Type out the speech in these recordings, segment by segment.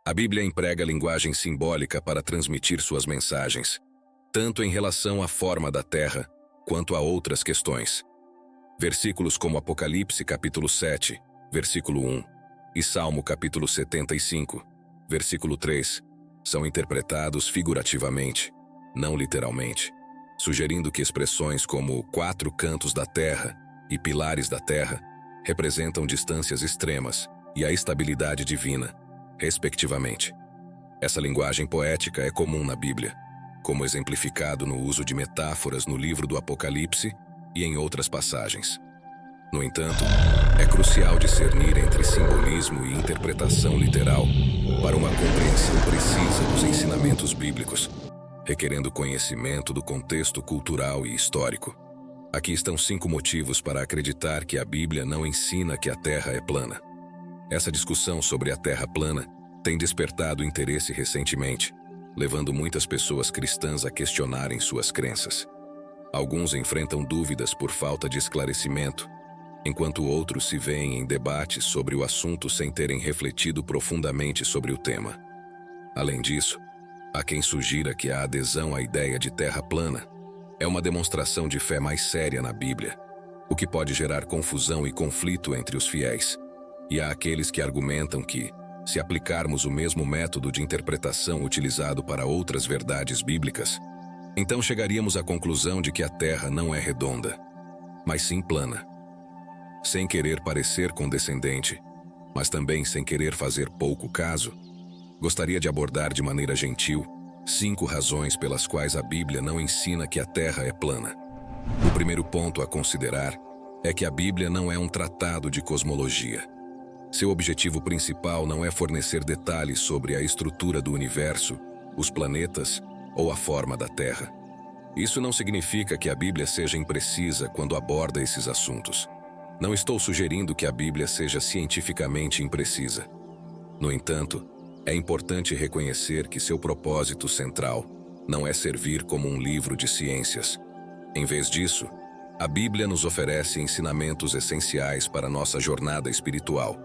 A Bíblia emprega linguagem simbólica para transmitir suas mensagens, tanto em relação à forma da terra, quanto a outras questões. Versículos como Apocalipse capítulo 7, versículo 1, e Salmo capítulo 75, versículo 3, são interpretados figurativamente, não literalmente, sugerindo que expressões como 4 cantos da terra e pilares da terra representam distâncias extremas e a estabilidade divina, respectivamente. Essa linguagem poética é comum na Bíblia, como exemplificado no uso de metáforas no livro do Apocalipse e em outras passagens. No entanto, é crucial discernir entre simbolismo e interpretação literal para uma compreensão precisa dos ensinamentos bíblicos, requerendo conhecimento do contexto cultural e histórico. Aqui estão 5 motivos para acreditar que a Bíblia não ensina que a Terra é plana. Essa discussão sobre a Terra plana tem despertado interesse recentemente, levando muitas pessoas cristãs a questionarem suas crenças. Alguns enfrentam dúvidas por falta de esclarecimento, enquanto outros se veem em debates sobre o assunto sem terem refletido profundamente sobre o tema. Além disso, há quem sugira que a adesão à ideia de terra plana é uma demonstração de fé mais séria na Bíblia, o que pode gerar confusão e conflito entre os fiéis. E há aqueles que argumentam que, se aplicarmos o mesmo método de interpretação utilizado para outras verdades bíblicas, então chegaríamos à conclusão de que a Terra não é redonda, mas sim plana. Sem querer parecer condescendente, mas também sem querer fazer pouco caso, gostaria de abordar de maneira gentil 5 razões pelas quais a Bíblia não ensina que a Terra é plana. O primeiro ponto a considerar é que a Bíblia não é um tratado de cosmologia. Seu objetivo principal não é fornecer detalhes sobre a estrutura do universo, os planetas ou a forma da Terra. Isso não significa que a Bíblia seja imprecisa quando aborda esses assuntos. Não estou sugerindo que a Bíblia seja cientificamente imprecisa. No entanto, é importante reconhecer que seu propósito central não é servir como um livro de ciências. Em vez disso, a Bíblia nos oferece ensinamentos essenciais para nossa jornada espiritual,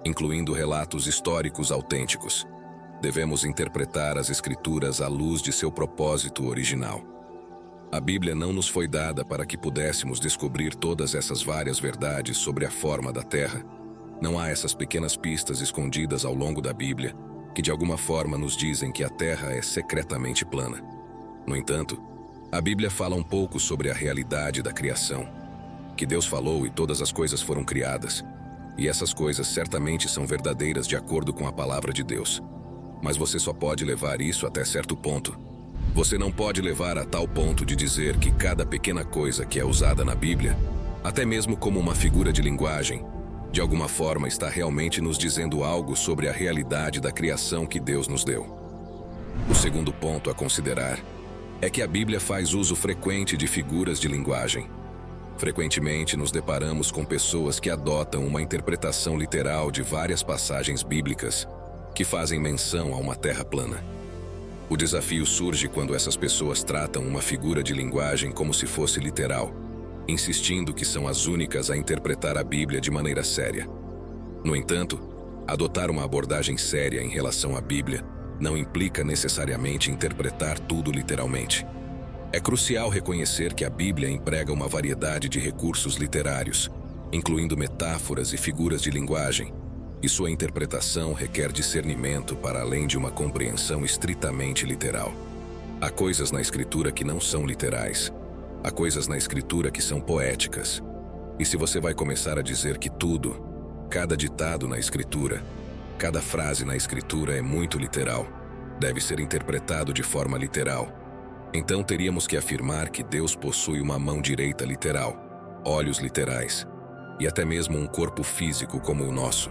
incluindo relatos históricos autênticos. Devemos interpretar as Escrituras à luz de seu propósito original. A Bíblia não nos foi dada para que pudéssemos descobrir todas essas várias verdades sobre a forma da Terra. Não há essas pequenas pistas escondidas ao longo da Bíblia que de alguma forma nos dizem que a Terra é secretamente plana. No entanto, a Bíblia fala um pouco sobre a realidade da criação, que Deus falou e todas as coisas foram criadas, e essas coisas certamente são verdadeiras de acordo com a palavra de Deus. Mas você só pode levar isso até certo ponto. Você não pode levar a tal ponto de dizer que cada pequena coisa que é usada na Bíblia, até mesmo como uma figura de linguagem, de alguma forma está realmente nos dizendo algo sobre a realidade da criação que Deus nos deu. O segundo ponto a considerar é que a Bíblia faz uso frequente de figuras de linguagem. Frequentemente nos deparamos com pessoas que adotam uma interpretação literal de várias passagens bíblicas que fazem menção a uma terra plana. O desafio surge quando essas pessoas tratam uma figura de linguagem como se fosse literal, insistindo que são as únicas a interpretar a Bíblia de maneira séria. No entanto, adotar uma abordagem séria em relação à Bíblia não implica necessariamente interpretar tudo literalmente. É crucial reconhecer que a Bíblia emprega uma variedade de recursos literários, incluindo metáforas e figuras de linguagem, e sua interpretação requer discernimento para além de uma compreensão estritamente literal. Há coisas na Escritura que não são literais. Há coisas na Escritura que são poéticas. E se você vai começar a dizer que tudo, cada ditado na Escritura, cada frase na Escritura é muito literal, deve ser interpretado de forma literal, então teríamos que afirmar que Deus possui uma mão direita literal, olhos literais, e até mesmo um corpo físico como o nosso.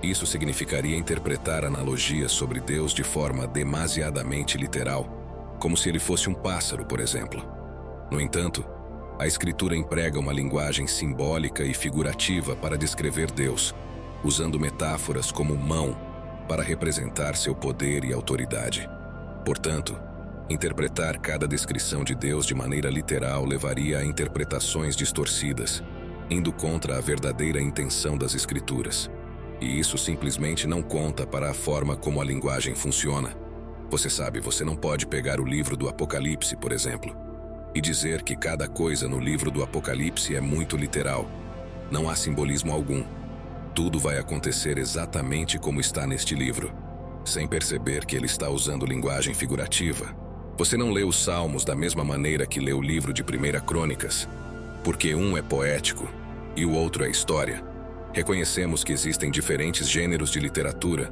Isso significaria interpretar analogias sobre Deus de forma demasiadamente literal, como se ele fosse um pássaro, por exemplo. No entanto, a Escritura emprega uma linguagem simbólica e figurativa para descrever Deus, usando metáforas como mão para representar seu poder e autoridade. Portanto, interpretar cada descrição de Deus de maneira literal levaria a interpretações distorcidas, indo contra a verdadeira intenção das Escrituras. E isso simplesmente não conta para a forma como a linguagem funciona. Você sabe, você não pode pegar o livro do Apocalipse, por exemplo, e dizer que cada coisa no livro do Apocalipse é muito literal. Não há simbolismo algum. Tudo vai acontecer exatamente como está neste livro, sem perceber que ele está usando linguagem figurativa. Você não lê os Salmos da mesma maneira que lê o livro de 1 Crônicas, porque um é poético e o outro é história. Reconhecemos que existem diferentes gêneros de literatura,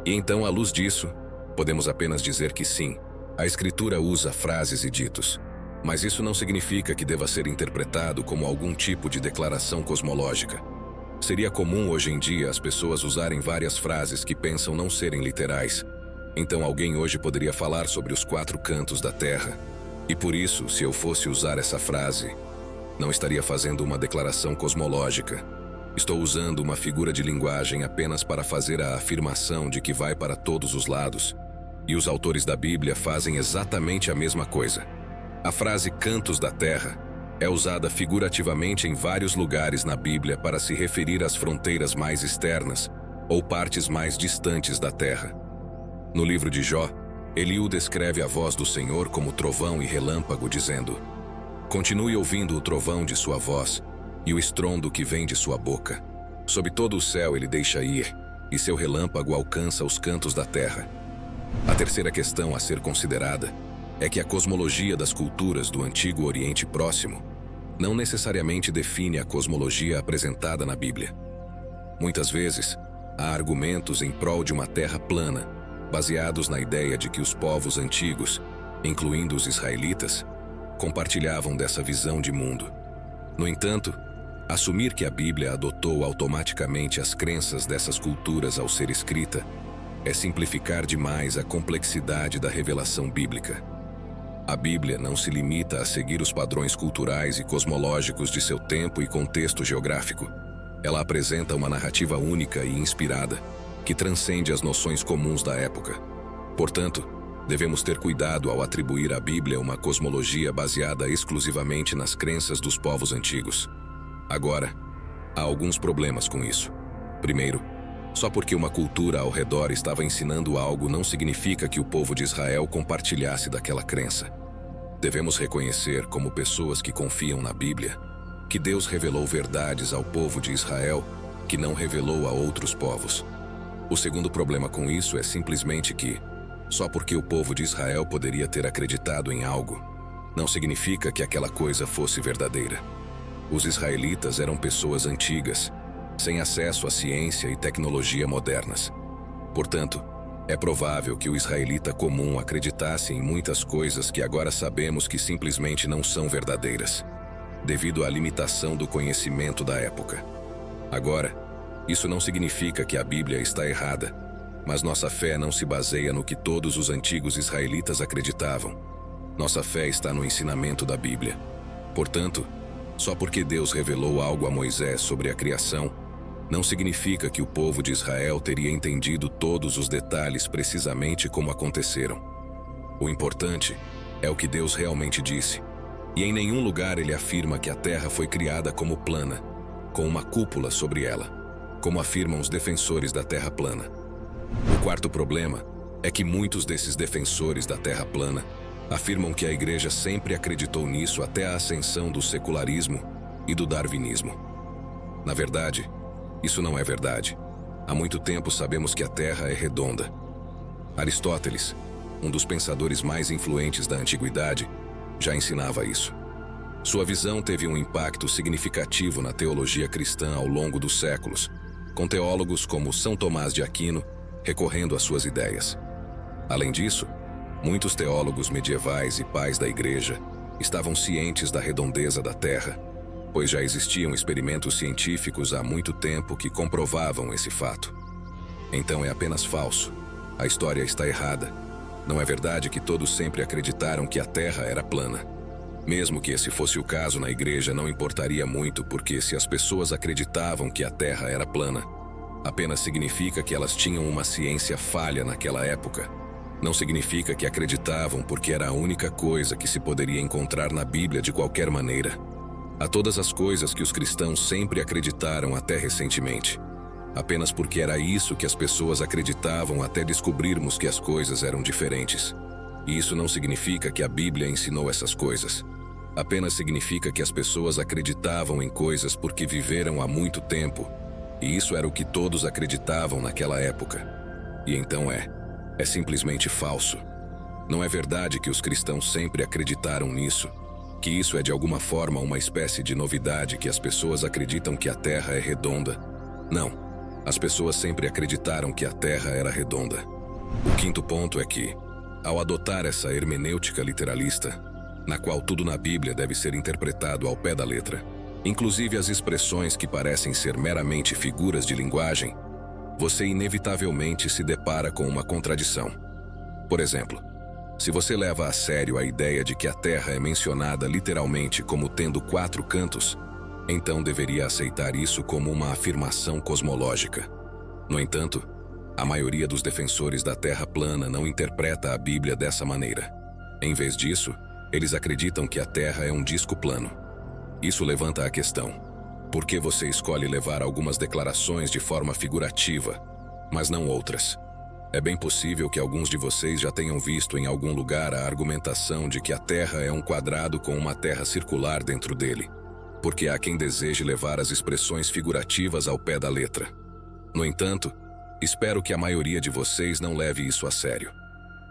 e então, à luz disso, podemos apenas dizer que sim, a escritura usa frases e ditos, mas isso não significa que deva ser interpretado como algum tipo de declaração cosmológica. Seria comum hoje em dia as pessoas usarem várias frases que pensam não serem literais. Então alguém hoje poderia falar sobre os 4 cantos da Terra, e por isso, se eu fosse usar essa frase, não estaria fazendo uma declaração cosmológica. Estou usando uma figura de linguagem apenas para fazer a afirmação de que vai para todos os lados. E os autores da Bíblia fazem exatamente a mesma coisa. A frase cantos da terra é usada figurativamente em vários lugares na Bíblia para se referir às fronteiras mais externas ou partes mais distantes da terra. No livro de Jó, Eliú descreve a voz do Senhor como trovão e relâmpago, dizendo: continue ouvindo o trovão de sua voz e o estrondo que vem de sua boca. Sob todo o céu ele deixa ir, e seu relâmpago alcança os cantos da terra. A terceira questão a ser considerada é que a cosmologia das culturas do Antigo Oriente Próximo não necessariamente define a cosmologia apresentada na Bíblia. Muitas vezes, há argumentos em prol de uma terra plana, baseados na ideia de que os povos antigos, incluindo os israelitas, compartilhavam dessa visão de mundo. No entanto, assumir que a Bíblia adotou automaticamente as crenças dessas culturas ao ser escrita é simplificar demais a complexidade da revelação bíblica. A Bíblia não se limita a seguir os padrões culturais e cosmológicos de seu tempo e contexto geográfico. Ela apresenta uma narrativa única e inspirada, que transcende as noções comuns da época. Portanto, devemos ter cuidado ao atribuir à Bíblia uma cosmologia baseada exclusivamente nas crenças dos povos antigos. Agora, há alguns problemas com isso. Primeiro, só porque uma cultura ao redor estava ensinando algo não significa que o povo de Israel compartilhasse daquela crença. Devemos reconhecer, como pessoas que confiam na Bíblia, que Deus revelou verdades ao povo de Israel que não revelou a outros povos. O segundo problema com isso é simplesmente que, só porque o povo de Israel poderia ter acreditado em algo, não significa que aquela coisa fosse verdadeira. Os israelitas eram pessoas antigas, sem acesso à ciência e tecnologia modernas. Portanto, é provável que o israelita comum acreditasse em muitas coisas que agora sabemos que simplesmente não são verdadeiras, devido à limitação do conhecimento da época. Agora, isso não significa que a Bíblia está errada, mas nossa fé não se baseia no que todos os antigos israelitas acreditavam. Nossa fé está no ensinamento da Bíblia. Portanto, só porque Deus revelou algo a Moisés sobre a criação, não significa que o povo de Israel teria entendido todos os detalhes precisamente como aconteceram. O importante é o que Deus realmente disse, e em nenhum lugar ele afirma que a terra foi criada como plana, com uma cúpula sobre ela, como afirmam os defensores da terra plana. O quarto problema é que muitos desses defensores da terra plana afirmam que a igreja sempre acreditou nisso até a ascensão do secularismo e do darwinismo. Na verdade, isso não é verdade. Há muito tempo sabemos que a Terra é redonda. Aristóteles, um dos pensadores mais influentes da antiguidade, já ensinava isso. Sua visão teve um impacto significativo na teologia cristã ao longo dos séculos, com teólogos como São Tomás de Aquino recorrendo às suas ideias. Além disso, muitos teólogos medievais e pais da igreja estavam cientes da redondeza da Terra, pois já existiam experimentos científicos há muito tempo que comprovavam esse fato. Então é apenas falso. A história está errada. Não é verdade que todos sempre acreditaram que a Terra era plana. Mesmo que esse fosse o caso na igreja, não importaria muito, porque se as pessoas acreditavam que a Terra era plana, apenas significa que elas tinham uma ciência falha naquela época. Não significa que acreditavam porque era a única coisa que se poderia encontrar na Bíblia de qualquer maneira. Há todas as coisas que os cristãos sempre acreditaram até recentemente. apenas porque era isso que as pessoas acreditavam até descobrirmos que as coisas eram diferentes. E isso não significa que a Bíblia ensinou essas coisas. Apenas significa que as pessoas acreditavam em coisas porque viveram há muito tempo, e isso era o que todos acreditavam naquela época. E então é simplesmente falso. Não é verdade que os cristãos sempre acreditaram nisso, que isso é de alguma forma uma espécie de novidade que as pessoas acreditam que a Terra é redonda. Não, as pessoas sempre acreditaram que a Terra era redonda. O quinto ponto é que, ao adotar essa hermenêutica literalista, na qual tudo na Bíblia deve ser interpretado ao pé da letra, inclusive as expressões que parecem ser meramente figuras de linguagem, você inevitavelmente se depara com uma contradição. Por exemplo, se você leva a sério a ideia de que a Terra é mencionada literalmente como tendo 4 cantos, então deveria aceitar isso como uma afirmação cosmológica. No entanto, a maioria dos defensores da Terra plana não interpreta a Bíblia dessa maneira. Em vez disso, eles acreditam que a Terra é um disco plano. Isso levanta a questão: por que você escolhe levar algumas declarações de forma figurativa, mas não outras? É bem possível que alguns de vocês já tenham visto em algum lugar a argumentação de que a Terra é um quadrado com uma terra circular dentro dele, porque há quem deseje levar as expressões figurativas ao pé da letra. No entanto, espero que a maioria de vocês não leve isso a sério.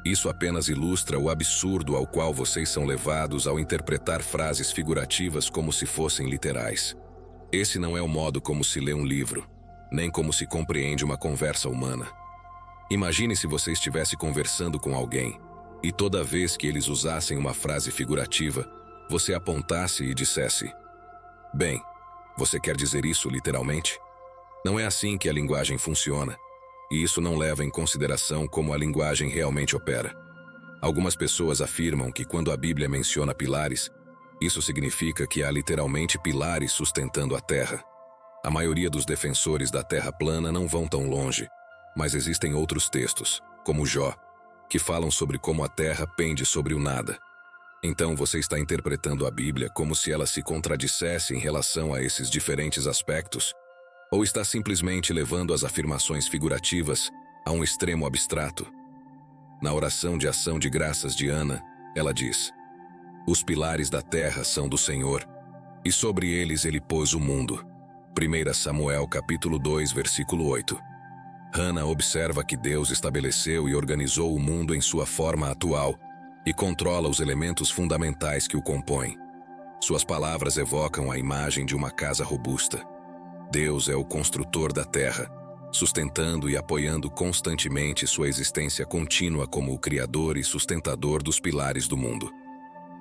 Isso apenas ilustra o absurdo ao qual vocês são levados ao interpretar frases figurativas como se fossem literais. Esse não é o modo como se lê um livro, nem como se compreende uma conversa humana. Imagine se você estivesse conversando com alguém, e toda vez que eles usassem uma frase figurativa, você apontasse e dissesse: "Bem, você quer dizer isso literalmente?" Não é assim que a linguagem funciona, e isso não leva em consideração como a linguagem realmente opera. Algumas pessoas afirmam que quando a Bíblia menciona pilares, isso significa que há literalmente pilares sustentando a Terra. A maioria dos defensores da Terra plana não vão tão longe, mas existem outros textos, como Jó, que falam sobre como a Terra pende sobre o nada. Então você está interpretando a Bíblia como se ela se contradissesse em relação a esses diferentes aspectos? Ou está simplesmente levando as afirmações figurativas a um extremo abstrato? Na oração de ação de graças de Ana, ela diz: "Os pilares da terra são do Senhor, e sobre eles ele pôs o mundo." 1 Samuel capítulo 2, versículo 8. Hannah observa que Deus estabeleceu e organizou o mundo em sua forma atual e controla os elementos fundamentais que o compõem. Suas palavras evocam a imagem de uma casa robusta. Deus é o construtor da terra, sustentando e apoiando constantemente sua existência contínua como o criador e sustentador dos pilares do mundo.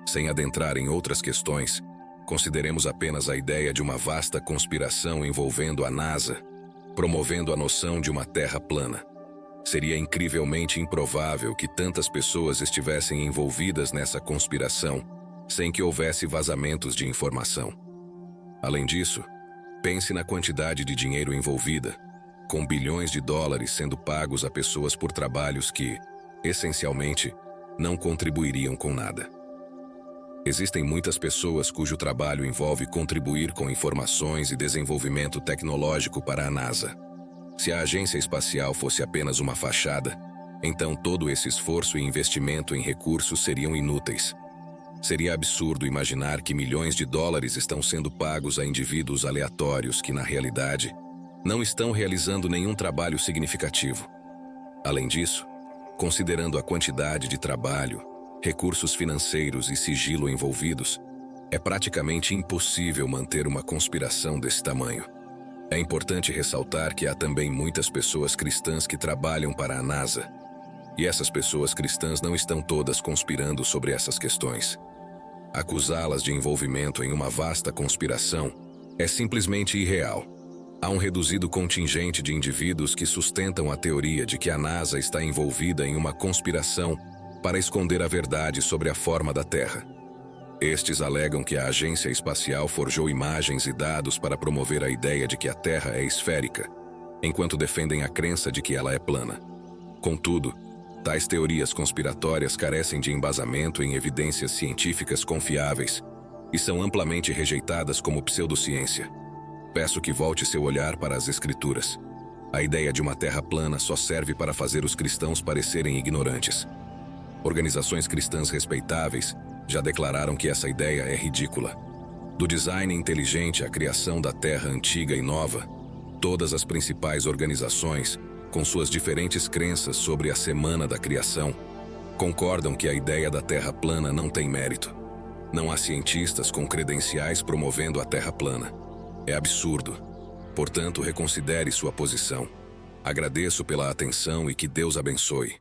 Sem adentrar em outras questões, consideremos apenas a ideia de uma vasta conspiração envolvendo a NASA, promovendo a noção de uma terra plana. Seria incrivelmente improvável que tantas pessoas estivessem envolvidas nessa conspiração, sem que houvesse vazamentos de informação. Além disso, pense na quantidade de dinheiro envolvida, com bilhões de dólares sendo pagos a pessoas por trabalhos que, essencialmente, não contribuiriam com nada. Existem muitas pessoas cujo trabalho envolve contribuir com informações e desenvolvimento tecnológico para a NASA. Se a agência espacial fosse apenas uma fachada, então todo esse esforço e investimento em recursos seriam inúteis. Seria absurdo imaginar que milhões de dólares estão sendo pagos a indivíduos aleatórios que, na realidade, não estão realizando nenhum trabalho significativo. Além disso, considerando a quantidade de trabalho, recursos financeiros e sigilo envolvidos, é praticamente impossível manter uma conspiração desse tamanho. É importante ressaltar que há também muitas pessoas cristãs que trabalham para a NASA, e essas pessoas cristãs não estão todas conspirando sobre essas questões. Acusá-las de envolvimento em uma vasta conspiração é simplesmente irreal. Há um reduzido contingente de indivíduos que sustentam a teoria de que a NASA está envolvida em uma conspiração para esconder a verdade sobre a forma da Terra. Estes alegam que a agência espacial forjou imagens e dados para promover a ideia de que a Terra é esférica, enquanto defendem a crença de que ela é plana. Contudo, tais teorias conspiratórias carecem de embasamento em evidências científicas confiáveis e são amplamente rejeitadas como pseudociência. Peço que volte seu olhar para as Escrituras. A ideia de uma terra plana só serve para fazer os cristãos parecerem ignorantes. Organizações cristãs respeitáveis já declararam que essa ideia é ridícula. Do design inteligente à criação da terra antiga e nova, todas as principais organizações, com suas diferentes crenças sobre a semana da criação, concordam que a ideia da terra plana não tem mérito. Não há cientistas com credenciais promovendo a terra plana. É absurdo. Portanto, reconsidere sua posição. Agradeço pela atenção e que Deus abençoe.